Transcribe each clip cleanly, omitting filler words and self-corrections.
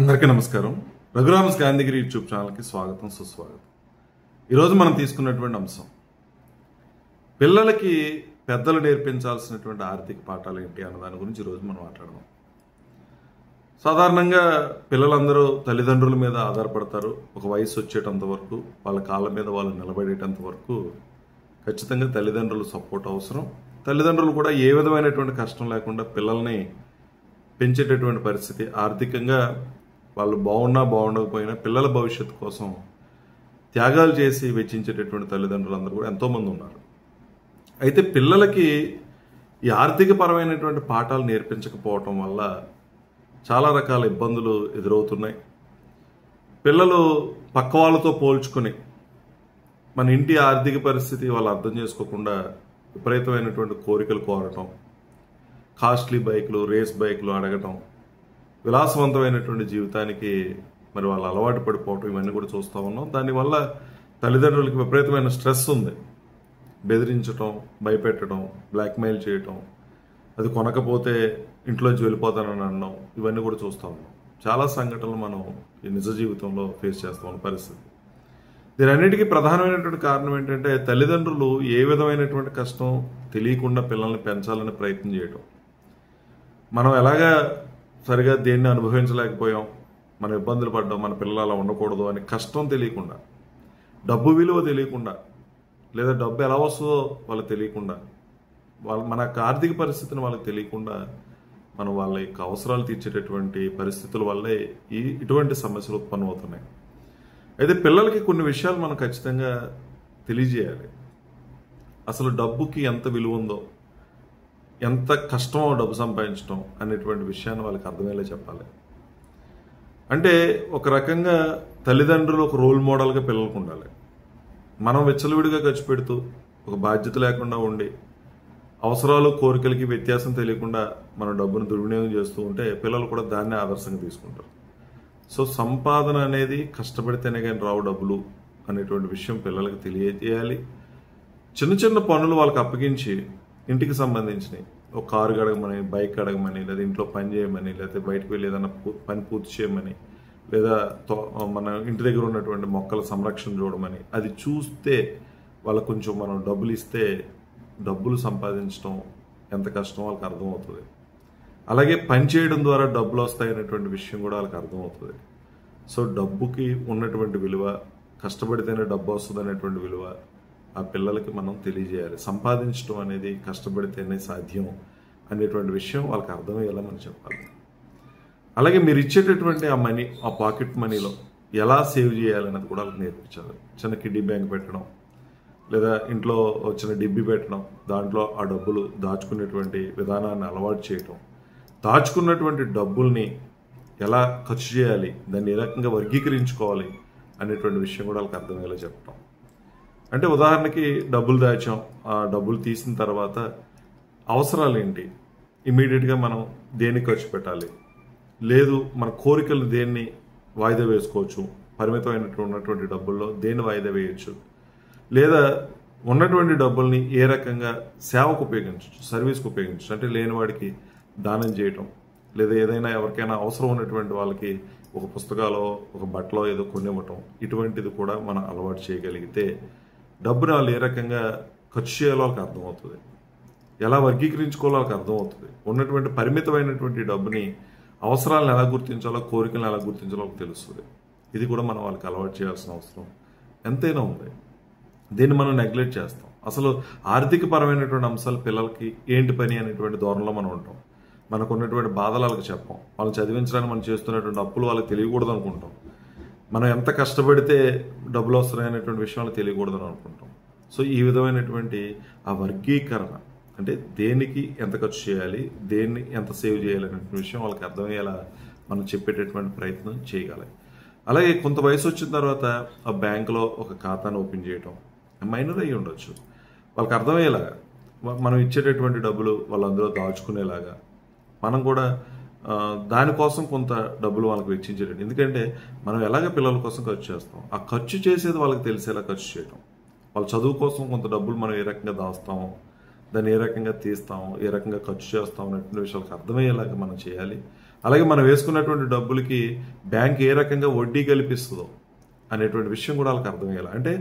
అందరికీ నమస్కారం. రఘురామ్స్ గాంధీగిరి యూట్యూబ్ ఛానల్కి స్వాగతం, సుస్వాగతం. ఈరోజు మనం తీసుకున్నటువంటి అంశం పిల్లలకి పెద్దలు నేర్పించాల్సినటువంటి ఆర్థిక పాఠాలు ఏంటి అన్న దాని గురించి ఈరోజు మనం మాట్లాడదాం. సాధారణంగా పిల్లలందరూ తల్లిదండ్రుల మీద ఆధారపడతారు. ఒక వయసు వచ్చేటంత వరకు వాళ్ళ కాళ్ళ మీద వాళ్ళు నిలబడేటంత వరకు ఖచ్చితంగా తల్లిదండ్రులు సపోర్ట్ అవసరం. తల్లిదండ్రులు కూడా ఏ విధమైనటువంటి కష్టం లేకుండా పిల్లల్ని పెంచేటటువంటి పరిస్థితి, ఆర్థికంగా వాళ్ళు బాగున్నా బాగుండకపోయినా పిల్లల భవిష్యత్తు కోసం త్యాగాలు చేసి వెచ్చించేటటువంటి తల్లిదండ్రులు అందరూ కూడా ఎంతోమంది ఉన్నారు. అయితే పిల్లలకి ఈ ఆర్థిక పరమైనటువంటి పాఠాలు నేర్పించకపోవటం వల్ల చాలా రకాల ఇబ్బందులు ఎదురవుతున్నాయి. పిల్లలు పక్క వాళ్ళతో పోల్చుకుని మన ఇంటి ఆర్థిక పరిస్థితి వాళ్ళు అర్థం చేసుకోకుండా విపరీతమైనటువంటి కోరికలు కోరటం, కాస్ట్లీ బైకులు, రేస్ బైకులు అడగటం, విలాసవంతమైనటువంటి జీవితానికి మరి వాళ్ళు అలవాటు పడిపోవటం, ఇవన్నీ కూడా చూస్తూ ఉన్నాం. దానివల్ల తల్లిదండ్రులకి విపరీతమైన స్ట్రెస్ ఉంది. బెదిరించటం, భయపెట్టడం, బ్లాక్మెయిల్ చేయటం, అది కొనకపోతే ఇంట్లోంచి వెళ్ళిపోతానని అనడం, ఇవన్నీ కూడా చూస్తూ ఉన్నాం. చాలా సంఘటనలు మనం ఈ నిజ జీవితంలో ఫేస్ చేస్తూ ఉన్న పరిస్థితి. దీనన్నిటికీ ప్రధానమైనటువంటి కారణం ఏంటంటే తల్లిదండ్రులు ఏ విధమైనటువంటి కష్టం తెలియకుండా పిల్లల్ని పెంచాలని ప్రయత్నం చేయటం. మనం ఎలాగా సరిగా దేన్ని అనుభవించలేకపోయాం, మనం ఇబ్బందులు పడ్డాం, మన పిల్లలు అలా ఉండకూడదు అని కష్టం తెలియకుండా, డబ్బు విలువ తెలియకుండా, లేదా డబ్బు ఎలా వస్తుందో వాళ్ళకి తెలియకుండా, మన ఆర్థిక పరిస్థితిని వాళ్ళకి తెలియకుండా మనం వాళ్ళ యొక్క అవసరాలు తీర్చేటటువంటి పరిస్థితుల వల్లే ఇటువంటి సమస్యలు ఉత్పన్నమవుతున్నాయి. అయితే పిల్లలకి కొన్ని విషయాలు మనం ఖచ్చితంగా తెలియజేయాలి. అసలు డబ్బుకి ఎంత విలువ ఉందో, ఎంత కష్టమో డబ్బు సంపాదించడం అనేటువంటి విషయాన్ని వాళ్ళకి అర్థమయ్యేలా చెప్పాలి. అంటే ఒక రకంగా తల్లిదండ్రులు ఒక రోల్ మోడల్గా పిల్లలకు ఉండాలి. మనం విచ్చలవిడిగా ఖర్చు పెడుతూ ఒక బాధ్యత లేకుండా ఉండి అవసరాలు కోరికలకి వ్యత్యాసం తెలియకుండా మన డబ్బును దుర్వినియోగం చేస్తూ ఉంటే పిల్లలు కూడా దాన్నే ఆదర్శంగా తీసుకుంటారు. సో సంపాదన అనేది కష్టపడితేనే కానీ రావు డబ్బులు అనేటువంటి విషయం పిల్లలకు తెలియజేయాలి. చిన్న చిన్న పనులు వాళ్ళకి అప్పగించి ఇంటికి సంబంధించినవి, ఒక కారు అడగమని, బైక్ అడగమని, లేదా ఇంట్లో పని చేయమని, లేదా బయటకు వెళ్ళి ఏదైనా పని పూర్తి చేయమని, లేదా మన ఇంటి దగ్గర ఉన్నటువంటి మొక్కల సంరక్షణ చూడమని, అది చూస్తే వాళ్ళకు కొంచెం మనం డబ్బులు ఇస్తే డబ్బులు సంపాదించడం ఎంత కష్టం వాళ్ళకి అర్థమవుతుంది. అలాగే పని చేయడం ద్వారా డబ్బులు వస్తాయనేటువంటి విషయం కూడా వాళ్ళకి అర్థమవుతుంది. సో డబ్బుకి ఉన్నటువంటి విలువ, కష్టపడితేనే డబ్బు వస్తుంది అనేటువంటి విలువ ఆ పిల్లలకి మనం తెలియజేయాలి. సంపాదించడం అనేది కష్టపడితేనే సాధ్యం అనేటువంటి విషయం వాళ్ళకి అర్థమయ్యేలా మనం చెప్పాలి. అలాగే మీరు ఇచ్చేటటువంటి ఆ మనీ, ఆ పాకెట్ మనీలో ఎలా సేవ్ చేయాలనేది కూడా వాళ్ళకి నేర్పించాలి. చిన్న కిడ్డీ బ్యాంక్ పెట్టడం, లేదా ఇంట్లో చిన్న డిబ్బి పెట్టడం, దాంట్లో ఆ డబ్బులు దాచుకునేటువంటి విధానాన్ని అలవాటు చేయటం, దాచుకున్నటువంటి డబ్బుల్ని ఎలా ఖర్చు చేయాలి, దాన్ని ఏ రకంగా వర్గీకరించుకోవాలి అనేటువంటి విషయం కూడా వాళ్ళకి అర్థమయ్యేలా చెప్పడం. అంటే ఉదాహరణకి డబ్బులు దాచాం, ఆ డబ్బులు తీసిన తర్వాత అవసరాలు ఏంటి, ఇమీడియట్గా మనం దేనికి ఖర్చు పెట్టాలి, లేదు మన కోరికలు దేన్ని వాయిదా వేసుకోవచ్చు, ఉన్నటువంటి డబ్బుల్లో దేన్ని వాయిదా వేయచ్చు, లేదా ఉన్నటువంటి డబ్బుల్ని ఏ రకంగా సేవకు ఉపయోగించవచ్చు, సర్వీస్కి ఉపయోగించవచ్చు. అంటే లేని వాడికి దానం చేయటం, లేదా ఏదైనా ఎవరికైనా అవసరం ఉన్నటువంటి వాళ్ళకి ఒక పుస్తకాలో, ఒక బట్టలో ఏదో కొనివ్వటం, ఇటువంటిది కూడా మనం అలవాటు చేయగలిగితే డబ్బుని వాళ్ళు ఏ రకంగా ఖర్చు చేయాలో వాళ్ళకి అర్థమవుతుంది, ఎలా వర్గీకరించుకోవాలో వాళ్ళకి అర్థమవుతుంది. ఉన్నటువంటి పరిమితమైనటువంటి డబ్బుని అవసరాలను ఎలా గుర్తించాలో, కోరికలను ఎలా గుర్తించాలో వాళ్ళకి తెలుస్తుంది. ఇది కూడా మనం వాళ్ళకి అలవాటు చేయాల్సిన అవసరం ఎంతైనా ఉంది. దీన్ని మనం నెగ్లెక్ట్ చేస్తాం. అసలు ఆర్థిక పరమైనటువంటి అంశాలు పిల్లలకి ఏంటి పని అనేటువంటి ధోరణిలో మనం ఉంటాం. మనకు ఉన్నటువంటి బాధలు వాళ్ళకి చెప్పాం. వాళ్ళని చదివించడానికి మనం చేస్తున్నటువంటి అప్పులు వాళ్ళకి తెలియకూడదు అనుకుంటాం. మనం ఎంత కష్టపడితే డబ్బులు వస్తున్నాయి అనేటువంటి విషయం వాళ్ళకి తెలియకూడదని అనుకుంటాం. సో ఈ విధమైనటువంటి ఆ వర్గీకరణ, అంటే దేనికి ఎంత ఖర్చు చేయాలి, దేన్ని ఎంత సేవ్ చేయాలి అనేటువంటి విషయం వాళ్ళకి అర్థమయ్యేలా మనం చెప్పేటటువంటి ప్రయత్నం చేయగలి. అలాగే కొంత వయసు వచ్చిన తర్వాత ఆ బ్యాంకులో ఒక ఖాతాను ఓపెన్ చేయటం, మైనర్ అయ్యి ఉండొచ్చు, వాళ్ళకి అర్థమయ్యేలాగా మనం ఇచ్చేటటువంటి డబ్బులు వాళ్ళు అందులో దాచుకునేలాగా మనం కూడా దానికోసం కొంత డబ్బులు వాళ్ళకి వెచ్చించేటట్టు. ఎందుకంటే మనం ఎలాగ పిల్లల కోసం ఖర్చు చేస్తాం, ఆ ఖర్చు చేసేది వాళ్ళకి తెలిసేలా ఖర్చు చేయటం. వాళ్ళ చదువు కోసం కొంత డబ్బులు మనం ఏ రకంగా దాస్తామో, దాన్ని ఏ రకంగా తీస్తామో, ఏ రకంగా ఖర్చు చేస్తామో అనేటువంటి విషయాలకు అర్థమయ్యేలాగా మనం చేయాలి. అలాగే మనం వేసుకున్నటువంటి డబ్బులకి బ్యాంక్ ఏ రకంగా వడ్డీ కల్పిస్తుందో అనేటువంటి విషయం కూడా వాళ్ళకి అర్థమయ్యేలా, అంటే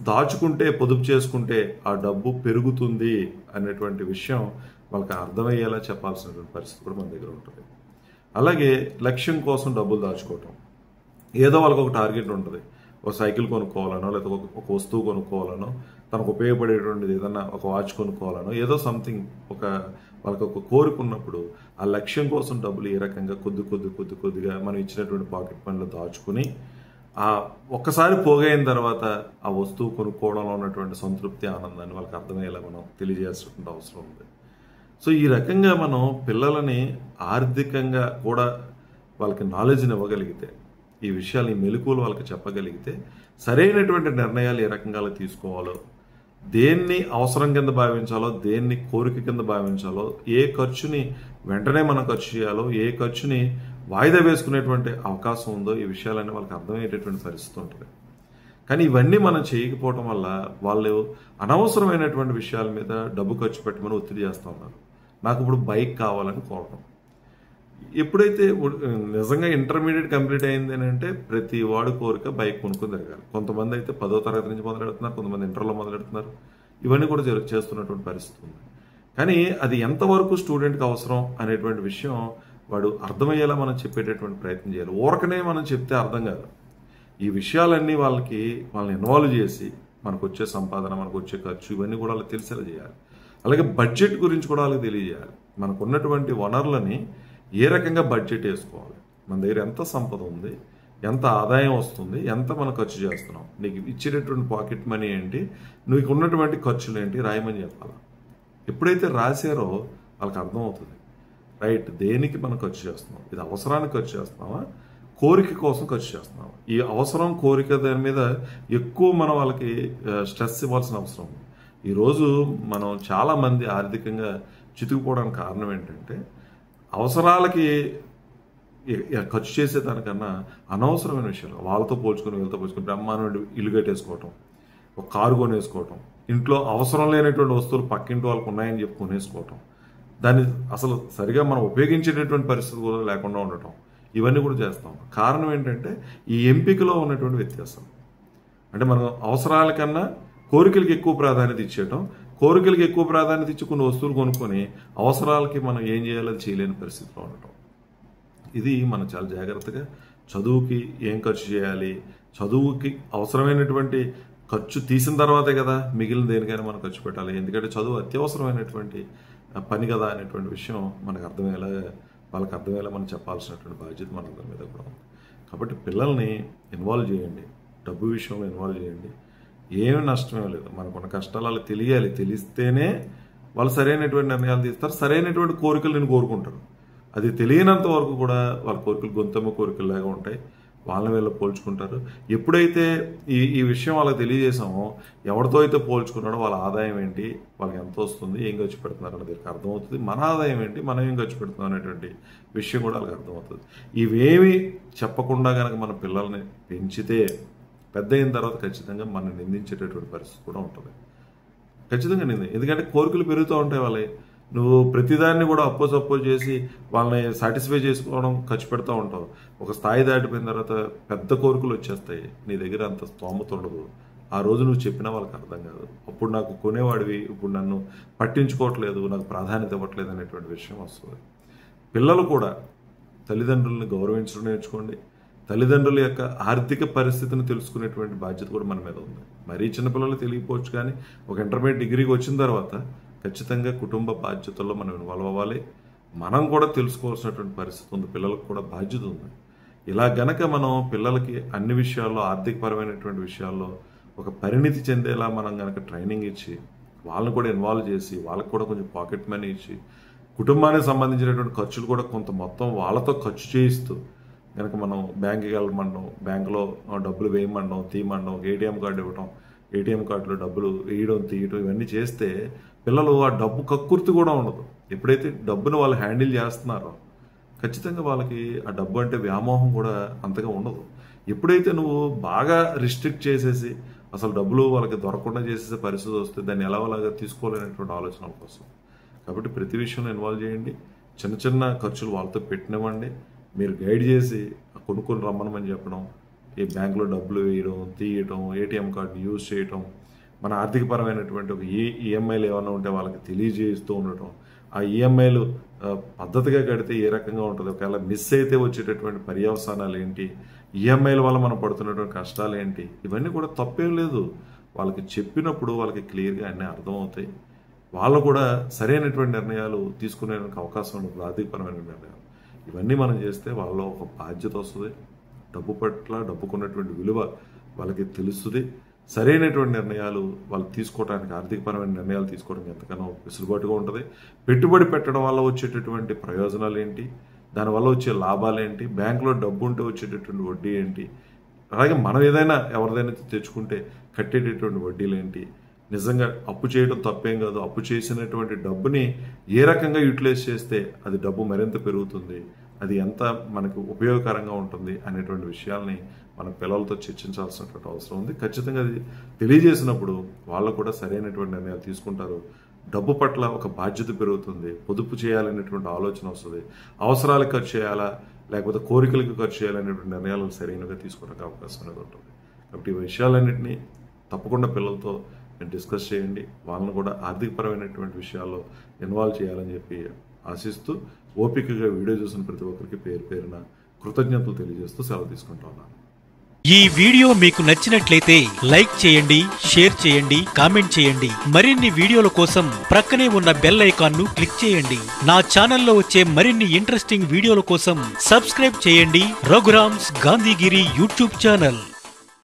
దాచుకుంటే పొదుపు చేసుకుంటే ఆ డబ్బు పెరుగుతుంది అనేటువంటి విషయం వాళ్ళకి అర్థమయ్యేలా చెప్పాల్సినటువంటి పరిస్థితి కూడా మన దగ్గర ఉంటుంది. అలాగే లక్ష్యం కోసం డబ్బులు దాచుకోవటం, ఏదో వాళ్ళకి ఒక టార్గెట్ ఉంటుంది, ఒక సైకిల్ కొనుక్కోవాలనో లేదా ఒక వస్తువు కొనుక్కోవాలనో, తనకు ఉపయోగపడేటువంటిది ఏదన్నా ఒక వాచ్ కొనుక్కోవాలనో, ఏదో సంథింగ్ వాళ్ళకి ఒక కోరిక ఉన్నప్పుడు ఆ లక్ష్యం కోసం డబ్బులు ఏ రకంగా కొద్దిగా మనం ఇచ్చినటువంటి పాకెట్ మనీలో దాచుకుని ఆ ఒక్కసారి పోగైన తర్వాత ఆ వస్తువు కొనుక్కోవడంలో ఉన్నటువంటి సంతృప్తి, ఆనందాన్ని వాళ్ళకి అర్థమయ్యేలా మనం తెలియజేయాల్సినటువంటి అవసరం ఉంది. సో ఈ రకంగా మనం పిల్లలని ఆర్థికంగా కూడా వాళ్ళకి నాలెడ్జ్ని ఇవ్వగలిగితే, ఈ విషయాలు ఈ మెలకువలు వాళ్ళకి చెప్పగలిగితే సరైనటువంటి నిర్ణయాలు ఏ రకంగా తీసుకోవాలో, దేన్ని అవసరం కింద భావించాలో, దేన్ని కోరిక కింద భావించాలో, ఏ ఖర్చుని వెంటనే మనం ఖర్చు చేయాలో, ఏ ఖర్చుని వాయిదా వేసుకునేటువంటి అవకాశం ఉందో, ఈ విషయాలన్నీ వాళ్ళకి అర్థమయ్యేటటువంటి పరిస్థితి ఉంటుంది. కానీ ఇవన్నీ మనం చేయకపోవటం వల్ల వాళ్ళు అనవసరమైనటువంటి విషయాల మీద డబ్బు ఖర్చు పెట్టమని ఒత్తిడి చేస్తూ ఉన్నారు. నాకు ఇప్పుడు బైక్ కావాలని కోరడం. ఎప్పుడైతే నిజంగా ఇంటర్మీడియట్ కంప్లీట్ అయింది అని అంటే ప్రతి వాడు కోరిక బైక్ కొనుక్కొని తిరగాలి. కొంతమంది అయితే 10వ తరగతి నుంచి మొదలెడుతున్నారు, కొంతమంది ఇంటర్లో మొదలెడుతున్నారు. ఇవన్నీ కూడా చేస్తున్నటువంటి పరిస్థితి ఉంది. కానీ అది ఎంతవరకు స్టూడెంట్కి అవసరం అనేటువంటి విషయం వాడు అర్థమయ్యేలా మనం చెప్పేటటువంటి ప్రయత్నం చేయాలి. ఊరకనే మనం చెప్తే అర్థం కాదు. ఈ విషయాలన్నీ వాళ్ళని ఇన్వాల్వ్ చేసి మనకు వచ్చే సంపాదన, మనకు వచ్చే ఖర్చు, ఇవన్నీ కూడా వాళ్ళకి తెలిసేలా చేయాలి. అలాగే బడ్జెట్ గురించి కూడా వాళ్ళకి తెలియజేయాలి. మనకు ఉన్నటువంటి వనరులని ఏ రకంగా బడ్జెట్ వేసుకోవాలి, మన దగ్గర ఎంత సంపద ఉంది, ఎంత ఆదాయం వస్తుంది, ఎంత మనం ఖర్చు చేస్తున్నాం, నీకు ఇచ్చేటటువంటి పాకెట్ మనీ ఏంటి, నీకు ఉన్నటువంటి ఖర్చులు ఏంటి రాయమని చెప్పాలి. ఎప్పుడైతే రాశారో వాళ్ళకి అర్థమవుతుంది, రైట్, దేనికి మనం ఖర్చు చేస్తున్నాం, ఇది అవసరానికి ఖర్చు చేస్తున్నామా, కోరిక కోసం ఖర్చు చేస్తున్నాం. ఈ అవసరం కోరిక దాని మీద ఎక్కువ మనం వాళ్ళకి స్ట్రెస్ ఇవ్వాల్సిన అవసరం ఉంది. ఈరోజు మనం చాలామంది ఆర్థికంగా చితుకుపోవడానికి కారణం ఏంటంటే అవసరాలకి ఖర్చు చేసేదానికన్నా అనవసరమైన విషయాలు వాళ్ళతో పోల్చుకొని వీళ్ళతో పోల్చుకొని బ్రహ్మాండ ఇల్లు కట్టేసుకోవటం, ఒక కారు కొనేసుకోవటం, ఇంట్లో అవసరం లేనటువంటి వస్తువులు పక్కింటి వాళ్ళకు ఉన్నాయని చెప్పి కొనేసుకోవటం, దాన్ని అసలు సరిగా మనం ఉపయోగించేటటువంటి పరిస్థితి కూడా లేకుండా ఉండటం, ఇవన్నీ కూడా చేస్తాం. కారణం ఏంటంటే ఈ ఎంపికలో ఉన్నటువంటి వ్యత్యాసం. అంటే మనం అవసరాల కన్నా కోరికలకి ఎక్కువ ప్రాధాన్యత ఇచ్చేయటం, కోరికలకి ఎక్కువ ప్రాధాన్యత ఇచ్చి కొన్ని వస్తువులు కొనుక్కొని అవసరాలకి మనం ఏం చేయాలో చేయలేని పరిస్థితిలో ఉండటం. ఇది మనం చాలా జాగ్రత్తగా చదువుకి ఏం ఖర్చు చేయాలి, చదువుకి అవసరమైనటువంటి ఖర్చు తీసిన తర్వాతే కదా మిగిలిన దేనికైనా మనం ఖర్చు పెట్టాలి. ఎందుకంటే చదువు అత్యవసరమైనటువంటి పని కదా అనేటువంటి విషయం మనకు వాళ్ళకి అర్థమయ్యేలా మనం చెప్పాల్సినటువంటి బాధ్యత మనందరి మీద కూడా ఉంది. కాబట్టి పిల్లల్ని ఇన్వాల్వ్ చేయండి, డబ్బు విషయంలో ఇన్వాల్వ్ చేయండి. ఏమి నష్టమే లేదు, మనకున్న కష్టాలు వాళ్ళకి తెలియాలి. తెలిస్తేనే వాళ్ళు సరైనటువంటి నిర్ణయాలు తీస్తారు, సరైనటువంటి కోరికలు నేను కోరుకుంటారు. అది తెలియనంత వరకు కూడా వాళ్ళ కోరికలు గొంతమ్మ కోరికల్లాగా ఉంటాయి, వాళ్ళని వీళ్ళు పోల్చుకుంటారు. ఎప్పుడైతే ఈ విషయం వాళ్ళకి తెలియజేసామో, ఎవరితో అయితే పోల్చుకున్నాడో వాళ్ళ ఆదాయం ఏంటి, వాళ్ళకి ఎంత వస్తుంది, ఏం ఖర్చు పెడుతున్నారు అన్నది అర్థమవుతుంది. మన ఆదాయం ఏంటి, మనం ఏం ఖర్చు పెడుతున్నాం అనేటువంటి విషయం కూడా వాళ్ళకి అర్థమవుతుంది. ఇవేమి చెప్పకుండా కనుక మన పిల్లల్ని పెంచితే పెద్ద అయిన తర్వాత ఖచ్చితంగా మనం నిందించేటటువంటి పరిస్థితి కూడా ఉంటుంది. ఖచ్చితంగా ఎందుకంటే కోరికలు పెరుగుతూ ఉంటాయి వాళ్ళే. నువ్వు ప్రతిదాన్ని కూడా అపోజ్ చేసి వాళ్ళని సాటిస్ఫై చేసుకోవడం ఖర్చు పెడతా ఉంటావు. ఒక స్థాయి దాటిపోయిన తర్వాత పెద్ద కోరికలు వచ్చేస్తాయి, నీ దగ్గర అంత స్తోమత ఉండదు. ఆ రోజు నువ్వు చెప్పినా వాళ్ళకి అర్థం కాదు. అప్పుడు నాకు కొనేవాడివి, ఇప్పుడు నన్ను పట్టించుకోవట్లేదు, నాకు ప్రాధాన్యత ఇవ్వట్లేదు అనేటువంటి విషయం వస్తుంది. పిల్లలు కూడా తల్లిదండ్రులను గౌరవించడం నేర్చుకోండి. తల్లిదండ్రుల యొక్క ఆర్థిక పరిస్థితిని తెలుసుకునేటువంటి బాధ్యత కూడా మన మీద ఉంది. మరీ చిన్నపిల్లలు తెలియకపోవచ్చు, కానీ ఒక ఇంటర్మీడియట్ డిగ్రీకి వచ్చిన తర్వాత ఖచ్చితంగా కుటుంబ బాధ్యతల్లో మనం ఇన్వాల్వ్ అవ్వాలి. మనం కూడా తెలుసుకోవాల్సినటువంటి పరిస్థితి ఉంది, పిల్లలకు కూడా బాధ్యత ఉంది. ఇలా గనక మనం పిల్లలకి అన్ని విషయాల్లో, ఆర్థికపరమైనటువంటి విషయాల్లో ఒక పరిణితి చెందేలా మనం గనక ట్రైనింగ్ ఇచ్చి వాళ్ళని కూడా ఇన్వాల్వ్ చేసి వాళ్ళకి కూడా కొంచెం పాకెట్ మనీ ఇచ్చి కుటుంబానికి సంబంధించినటువంటి ఖర్చులు కూడా కొంత మొత్తం వాళ్ళతో ఖర్చు చేయిస్తూ కనుక మనం బ్యాంకుకి వెళ్ళమండం, బ్యాంకులో డబ్బులు వేయమండం, తీయమండం, ఏటీఎం కార్డు ఇవ్వటం, ఏటీఎం కార్డులో డబ్బులు వేయడం తీయడం, ఇవన్నీ చేస్తే పిల్లలు ఆ డబ్బు కక్కుర్తి కూడా ఉండదు. ఎప్పుడైతే డబ్బును వాళ్ళు హ్యాండిల్ చేస్తున్నారో ఖచ్చితంగా వాళ్ళకి ఆ డబ్బు అంటే వ్యామోహం కూడా అంతగా ఉండదు. ఎప్పుడైతే నువ్వు బాగా రిస్ట్రిక్ట్ చేసేసి అసలు డబ్బులు వాళ్ళకి దొరకకుండా చేసేసే పరిస్థితి వస్తే దాన్ని ఎలాగోలాగా తీసుకోవాలనేటువంటి ఆలోచన కోసం. కాబట్టి ప్రతి విషయంలో ఇన్వాల్వ్ చేయండి. చిన్న చిన్న ఖర్చులు వాళ్ళతో పెట్టినవ్వండి. మీరు గైడ్ చేసి కొనుక్కొని రమ్మనమని చెప్పడం, ఈ బ్యాంకులో డబ్బులు వేయడం, తీయటం, ఏటీఎం కార్డుని యూజ్ చేయటం, మన ఆర్థికపరమైనటువంటి ఒక ఈఎంఐలు ఏమైనా ఉంటే వాళ్ళకి తెలియజేస్తూ ఉండటం, ఆ ఈఎంఐలు పద్ధతిగా కడితే ఏ రకంగా ఉంటుంది, ఒకవేళ మిస్ అయితే వచ్చేటటువంటి పర్యవసానాలు ఏంటి, ఈఎంఐల వల్ల మనం పడుతున్నటువంటి కష్టాలు ఏంటి, ఇవన్నీ కూడా తప్పేం లేదు. వాళ్ళకి చెప్పినప్పుడు వాళ్ళకి క్లియర్గా అన్నీ అర్థమవుతాయి. వాళ్ళు కూడా సరైనటువంటి నిర్ణయాలు తీసుకునేందుకు అవకాశం ఉంటుంది. ఆర్థికపరమైన నిర్ణయాలు ఇవన్నీ మనం చేస్తే వాళ్ళలో ఒక బాధ్యత వస్తుంది. డబ్బు పట్ల డబ్బుకున్నటువంటి విలువ వాళ్ళకి తెలుస్తుంది. సరైనటువంటి నిర్ణయాలు వాళ్ళు తీసుకోవడానికి, ఆర్థికపరమైన నిర్ణయాలు తీసుకోవడానికి ఎంతగానో వెసులుబాటుగా ఉంటుంది. పెట్టుబడి పెట్టడం వల్ల వచ్చేటటువంటి ప్రయోజనాలు ఏంటి, దానివల్ల వచ్చే లాభాలు ఏంటి, బ్యాంకులో డబ్బు ఉంటే వచ్చేటటువంటి వడ్డీ ఏంటి, అలాగే మనం ఏదైనా ఎవరిదైనా తెచ్చుకుంటే కట్టేటటువంటి వడ్డీలు ఏంటి, నిజంగా అప్పు చేయడం తప్పేం కాదు, అప్పు చేసినటువంటి డబ్బుని ఏ రకంగా యూటిలైజ్ చేస్తే అది డబ్బు మరింత పెరుగుతుంది, అది ఎంత మనకు ఉపయోగకరంగా ఉంటుంది అనేటువంటి విషయాల్ని మన పిల్లలతో చర్చించాల్సినటువంటి అవసరం ఉంది. ఖచ్చితంగా అది తెలియజేసినప్పుడు వాళ్ళు కూడా సరైనటువంటి నిర్ణయాలు తీసుకుంటారు. డబ్బు పట్ల ఒక బాధ్యత పెరుగుతుంది. పొదుపు చేయాలనేటువంటి ఆలోచన వస్తుంది. అవసరాలకు ఖర్చు చేయాలా లేకపోతే కోరికలకు ఖర్చు చేయాలనేటువంటి నిర్ణయాలు సరైనగా తీసుకోవడానికి అవకాశం అనేది ఉంటుంది. కాబట్టి ఈ విషయాలన్నింటినీ తప్పకుండా పిల్లలతో డిస్కస్ చేయండి. వాళ్ళని కూడా ఆర్థికపరమైనటువంటి విషయాల్లో ఇన్వాల్వ్ చేయాలని చెప్పి ఆశిస్తూ, ఓపికగా వీడియో చూసిన ప్రతి ఒక్కరికి పేరు పేరున కృతజ్ఞతలు తెలియజేస్తూ సెలవు తీసుకుంటా ఉన్నాను. ఈ వీడియో మీకు నచ్చినట్లయితే లైక్ చేయండి, షేర్ చేయండి, కామెంట్ చేయండి. మరిన్ని వీడియోల కోసం ప్రక్కనే ఉన్న బెల్ ఐకాన్ ను క్లిక్ చేయండి. నా ఛానల్లో వచ్చే మరిన్ని ఇంట్రెస్టింగ్ వీడియోల కోసం సబ్స్క్రైబ్ చేయండి రఘురామ్స్ గాంధీగిరి యూట్యూబ్ ఛానల్.